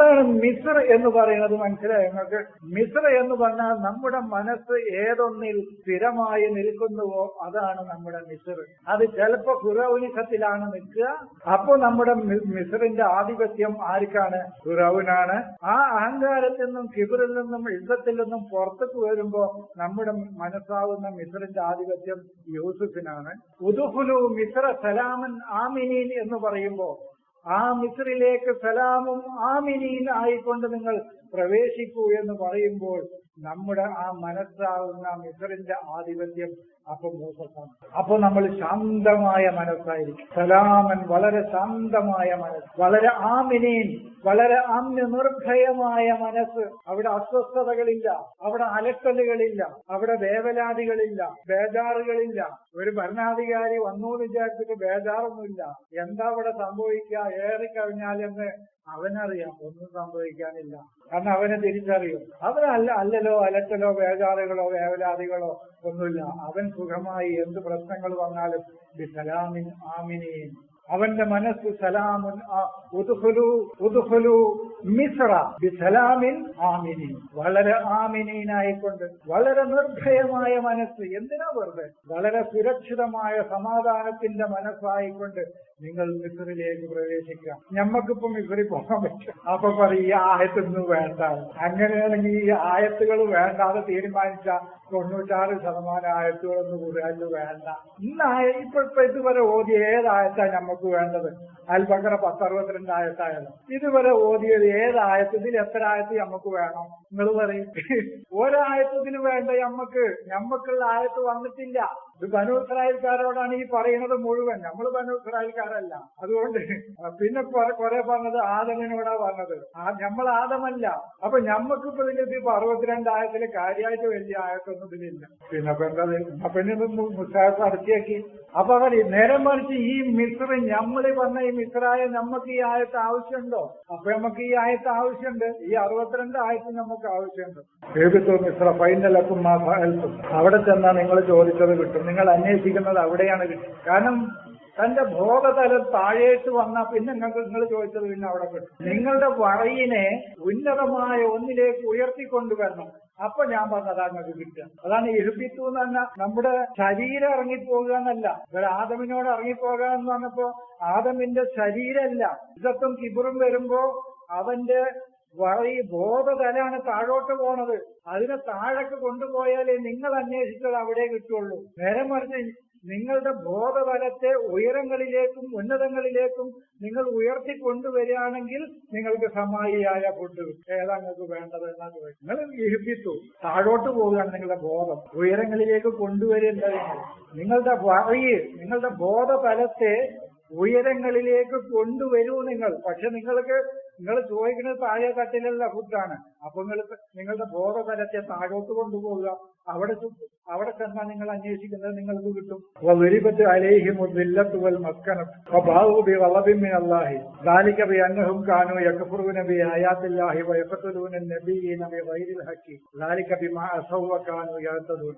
അതാണ് മിസ്ർ എന്ന് പറയുന്നത്. മനസ്സിലായി നിങ്ങൾക്ക്? മിസ്ർ എന്ന് പറഞ്ഞാൽ നമ്മുടെ മനസ്സ് ഏതൊന്നിൽ സ്ഥിരമായി നിൽക്കുന്നുവോ അതാണ് നമ്മുടെ മിസ്ർ. അത് ചിലപ്പോ ഫിറൗനിസത്തിലാണ് നിൽക്കുക. അപ്പൊ നമ്മുടെ മിസ്റിന്റെ ആധിപത്യം ആർക്കാണ്? ഫിറൗനാണ്. ആ അഹങ്കാരത്തിൽ നിന്നും കിബറിൽ നിന്നും ഇസ്സത്തിൽ നിന്നും പുറത്തേക്ക് വരുമ്പോ നമ്മുടെ മനസ്സാവുന്ന മിസ്റിന്റെ ആധിപത്യം യൂസുഫിനാണ്. ഉദ്ഖുലൂ മിസ്ര സലാമൻ ആമിനീൻ എന്ന് പറയുമ്പോ ആ മിസ്രിലേക്ക് സലാമും ആമിനീൻ ആയിക്കൊണ്ട് നിങ്ങൾ പ്രവേശിക്കൂ എന്ന് പറയുമ്പോൾ നമ്മുടെ ആ മനസ്സാവുന്ന മിസ്റിന്റെ ആധിപത്യം അപ്പൊ മൂസക്കാണ്. അപ്പൊ നമ്മൾ ശാന്തമായ മനസ്സായിരിക്കും. സലാമൻ വളരെ ശാന്തമായ മനസ്സ്, വളരെ ആമിനീൻ വളരെ നിർഭയമായ മനസ്സ്. അവിടെ അസ്വസ്ഥതകളില്ല, അവിടെ അലക്കലുകളില്ല, അവിടെ വേവലാതികളില്ല, ബേജാറുകളില്ല. ഒരു ഭരണാധികാരി വന്നു വിചാരിച്ചിട്ട് ബേജാറൊന്നുമില്ല. എന്താ അവിടെ സംഭവിക്കുക ഏറിക്കഴിഞ്ഞാലെന്ന് അവനറിയാം. ഒന്നും സംഭവിക്കാനില്ല. കാരണം അവനെ തിരിച്ചറിയും. അല്ലല്ലോ അലക്കലോ ബേജാറുകളോ വേവലാതികളോ ഒന്നുമില്ല. അവൻ സുഖമായി എന്ത് പ്രശ്നങ്ങൾ വന്നാലും ബിസലാമിൻ ആമിനീൻ. അവന്റെ മനസ്സ് സലാമുൻ ഉദ്ഖുലൂ മിസ്ര ബിസലാമിൻ ആമിനീൻ. വളരെ ആമിനീനായിക്കൊണ്ട് വളരെ നിർഭയമായ മനസ്സ്. എന്തിനാ വെറുതെ? വളരെ സുരക്ഷിതമായ സമാധാനത്തിന്റെ മനസ്സായിക്കൊണ്ട് നിങ്ങൾ മിസ്റിലേക്ക് പ്രവേശിക്കാം. ഞമ്മക്കിപ്പോ മിസ്റിൽ പോകാൻ പറ്റും. അപ്പൊ പറയും ഈ ആയത്തൊന്നും വേണ്ട. അങ്ങനെയാണെങ്കിൽ ഈ ആയത്തുകൾ വേണ്ടാതെ തീരുമാനിച്ച 96% ആയത്തുകളൊന്നും കൂടുതൽ വേണ്ട. ഇപ്പൊ ഇതുവരെ ഓതിയ ഏതായത്താ നമുക്ക് വേണ്ടത്? അൽ-ബഖറ 1062 ആയത്തായാലും ഇതുവരെ ഓതിയത് ഏതായത്ത്? ഇതിൽ എത്ര ആയത്ത് നമുക്ക് വേണം? നിങ്ങൾ പറയും. ഒരായത്തതിന് വേണ്ട ഞമ്മക്കുള്ള ആയത്ത് വന്നിട്ടില്ല. ഇത് ബനൂ ഇസ്രായേൽക്കാരോടാണ് ഈ പറയുന്നത് മുഴുവൻ. നമ്മൾ ബനൂ ഇസ്രായേൽക്കാരല്ല. അതുകൊണ്ട് പിന്നെ കുറെ പറഞ്ഞത് ആദമിനോടാ പറഞ്ഞത്. നമ്മൾ ആദമല്ല. അപ്പൊ ഞമ്മക്കിപ്പോ ഇതിൽ 62 ആയത്തില് കാര്യമായിട്ട് വലിയ ആയത്തൊന്നും ഇതിലില്ല. പിന്നെ മുസ്താഫ് അടുത്തേക്ക് അപ്പൊ അവർ നേരെ മറിച്ച് ഈ മിസ്ർ നമ്മൾ പറഞ്ഞ ഈ മിസ്രായ നമുക്ക് ഈ ആയത്ത് ആവശ്യമുണ്ടോ? അപ്പൊ നമുക്ക് ഈ ആയത്ത് ആവശ്യമുണ്ട്. ഈ 62 ആയത്ത് നമുക്ക് ആവശ്യമുണ്ട്. മിസ്ര ഫൈനലക്കും അവിടെ ചെന്നാൽ നിങ്ങൾ ചോദിച്ചത് കിട്ടും. നിങ്ങൾ അന്വേഷിക്കുന്നത് അവിടെയാണ് കിട്ടും. കാരണം തന്റെ ബോധതലം താഴേട്ട് വന്നാൽ പിന്നെ നിങ്ങൾ ചോദിച്ചത് പിന്നെ അവിടെ കിട്ടും. നിങ്ങളുടെ വറയിനെ ഉന്നതമായ ഒന്നിലേക്ക് ഉയർത്തിക്കൊണ്ടുവരണം. അപ്പൊ ഞാൻ പറഞ്ഞതാ നിങ്ങൾക്ക് കിട്ടുക. അതാണ് ഇഹ്ബിത്തു എന്ന് പറഞ്ഞാൽ നമ്മുടെ ശരീരം ഇറങ്ങിപ്പോകുക എന്നല്ല. ഇവിടെ ആദമിനോട് ഇറങ്ങിപ്പോകുക എന്ന് പറഞ്ഞപ്പോ ആദമിന്റെ ശരീരമല്ല. ഇസത്തും കിബറും വരുമ്പോ അവന്റെ ബോധതലാണ് താഴോട്ട് പോണത്. അതിനെ താഴേക്ക് കൊണ്ടുപോയാലേ നിങ്ങൾ അന്വേഷിച്ചത് അവിടെ കിട്ടുള്ളൂ. നേരെ മറിച്ച് നിങ്ങളുടെ ബോധതലത്തെ ഉയരങ്ങളിലേക്കും ഉന്നതങ്ങളിലേക്കും നിങ്ങൾ ഉയർത്തിക്കൊണ്ടുവരികയാണെങ്കിൽ നിങ്ങൾക്ക് സമായിയായ ഫുഡ് ഏതാ നിങ്ങൾക്ക് വേണ്ടത് എന്നാ ചോദിക്കും. നിങ്ങൾ ഇഹിപ്പിത്തു താഴോട്ട് പോവുകയാണ്. നിങ്ങളുടെ ബോധം ഉയരങ്ങളിലേക്ക് കൊണ്ടുവരേണ്ടത് നിങ്ങളുടെ നിങ്ങളുടെ ബോധതലത്തെ ഉയരങ്ങളിലേക്ക് കൊണ്ടുവരൂ നിങ്ങൾ. പക്ഷെ നിങ്ങൾ ചോദിക്കുന്നത് താഴെ തട്ടിലുള്ള ഫുഡാണ്. അപ്പൊ നിങ്ങളുടെ ബോധതലത്തെ താഴോട്ട് കൊണ്ടുപോവുക. അവിടെ ചെന്നാൽ നിങ്ങൾ അന്വേഷിക്കുന്നത് നിങ്ങൾക്ക് കിട്ടും. വളിബത്ത് അലൈഹിം ദില്ലത്തു വൽ മസ്കനത്ത് വബാഉ ബിഗളബിൻ മിനല്ലാഹി ദാലിക ബിഅന്നഹും കാനൂ യക്ഫുറൂന ബിആയാത്തില്ലാഹി വയഖ്തുലൂന നബിയ്യീന ബിഗൈരിൽ ഹഖ് ദാലിക ബിമാ അസൗ വകാനൂ യഅ്തദൂൻ.